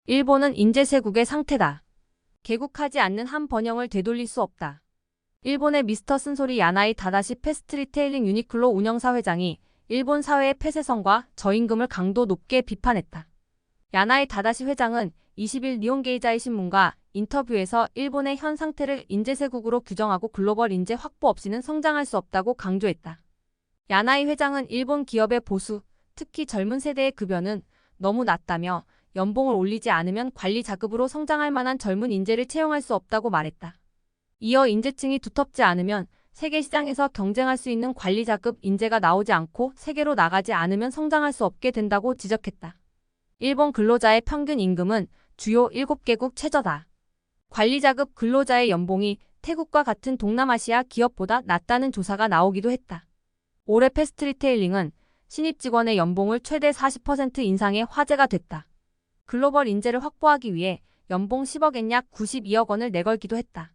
일본은 인재쇄국의 상태다. 개국하지 않는 한 번영을 되돌릴 수 없다. 일본의 미스터 쓴소리 야나이 다다시 패스트 리테일링 유니클로 운영사 회장이 일본 사회의 폐쇄성과 저임금을 강도 높게 비판했다. 야나이 다다시 회장은 20일 니혼게이자이 신문과 인터뷰에서 일본의 현 상태를 인재쇄국으로 규정하고 글로벌 인재 확보 없이는 성장할 수 없다고 강조했다. 야나이 회장은 일본 기업의 보수, 특히 젊은 세대의 급여는 너무 낮다며 연봉을 올리지 않으면 관리 자급으로 성장할 만한 젊은 인재를 채용할 수 없다고 말했다. 이어 인재층이 두텁지 않으면 세계 시장에서 경쟁할 수 있는 관리 자급 인재가 나오지 않고 세계로 나가지 않으면 성장할 수 없게 된다고 지적했다. 일본 근로자의 평균 임금은 주요 7개국 최저다. 관리자급 근로자의 연봉이 태국과 같은 동남아시아 기업보다 낮다는 조사가 나오기도 했다. 올해 패스트 리테일링은 신입 직원의 연봉을 최대 40% 인상해 화제가 됐다. 글로벌 인재를 확보하기 위해 연봉 10억엔 약 92억 원을 내걸기도 했다.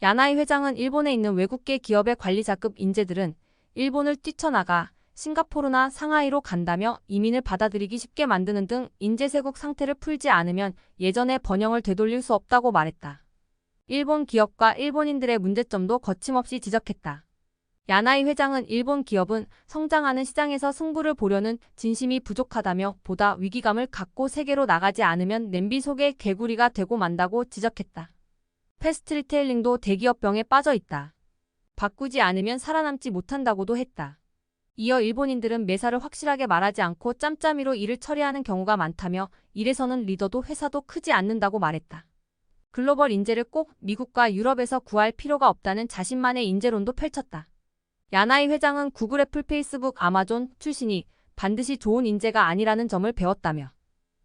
야나이 회장은 일본에 있는 외국계 기업의 관리자급 인재들은 일본을 뛰쳐나가 싱가포르나 상하이로 간다며 이민을 받아들이기 쉽게 만드는 등 인재쇄국 상태를 풀지 않으면 예전의 번영을 되돌릴 수 없다고 말했다. 일본 기업과 일본인들의 문제점도 거침없이 지적했다. 야나이 회장은 일본 기업은 성장하는 시장에서 승부를 보려는 진심이 부족하다며 보다 위기감을 갖고 세계로 나가지 않으면 냄비 속의 개구리가 되고 만다고 지적했다. 패스트 리테일링도 대기업병에 빠져 있다. 바꾸지 않으면 살아남지 못한다고도 했다. 이어 일본인들은 매사를 확실하게 말하지 않고 짬짬이로 일을 처리하는 경우가 많다며 이래서는 리더도 회사도 크지 않는다고 말했다. 글로벌 인재를 꼭 미국과 유럽에서 구할 필요가 없다는 자신만의 인재론도 펼쳤다. 야나이 회장은 구글, 애플, 페이스북, 아마존 출신이 반드시 좋은 인재가 아니라는 점을 배웠다며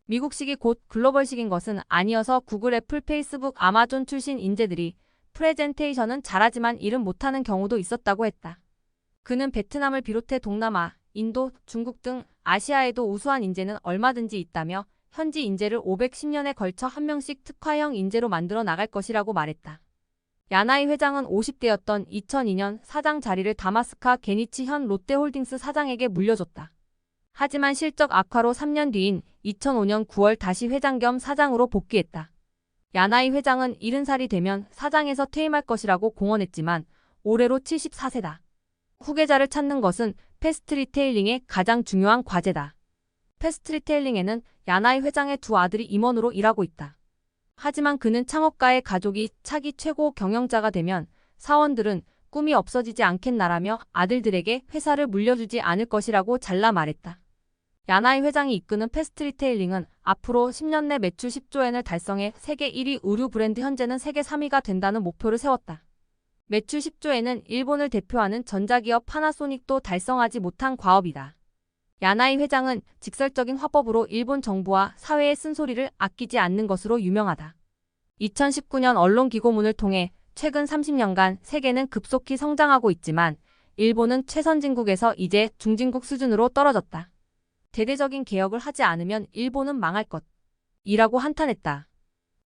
미국식이 곧 글로벌식인 것은 아니어서 구글, 애플, 페이스북, 아마존 출신 인재들이 프레젠테이션은 잘하지만 일은 못하는 경우도 있었다고 했다. 그는 베트남을 비롯해 동남아, 인도, 중국 등 아시아에도 우수한 인재는 얼마든지 있다며 현지 인재를 510년에 걸쳐 한 명씩 특화형 인재로 만들어 나갈 것이라고 말했다. 야나이 회장은 50대였던 2002년 사장 자리를 다마스카 게니치 현 롯데홀딩스 사장에게 물려줬다. 하지만 실적 악화로 3년 뒤인 2005년 9월 다시 회장 겸 사장으로 복귀했다. 야나이 회장은 70살이 되면 사장에서 퇴임할 것이라고 공언했지만 올해로 74세다. 후계자를 찾는 것은 패스트 리테일링의 가장 중요한 과제다. 패스트 리테일링에는 야나이 회장의 두 아들이 임원으로 일하고 있다. 하지만 그는 창업가의 가족이 차기 최고 경영자가 되면 사원들은 꿈이 없어지지 않겠나라며 아들들에게 회사를 물려주지 않을 것이라고 잘라 말했다. 야나이 회장이 이끄는 패스트 리테일링은 앞으로 10년 내 매출 10조엔을 달성해 세계 1위 의류 브랜드 현재는 세계 3위가 된다는 목표를 세웠다. 매출 10조엔은 일본을 대표하는 전자기업 파나소닉도 달성하지 못한 과업이다. 야나이 회장은 직설적인 화법으로 일본 정부와 사회의 쓴소리를 아끼지 않는 것으로 유명하다. 2019년 언론기고문을 통해 최근 30년간 세계는 급속히 성장하고 있지만 일본은 최선진국에서 이제 중진국 수준으로 떨어졌다. 대대적인 개혁을 하지 않으면 일본은 망할 것이라고 한탄했다.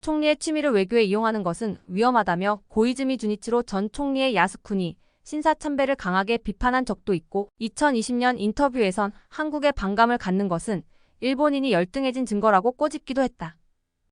총리의 취미를 외교에 이용하는 것은 위험하다며 고이즈미 주니치로 전 총리의 야스쿠니 신사참배를 강하게 비판한 적도 있고 2020년 인터뷰에선 한국에 반감을 갖는 것은 일본인이 열등해진 증거라고 꼬집기도 했다.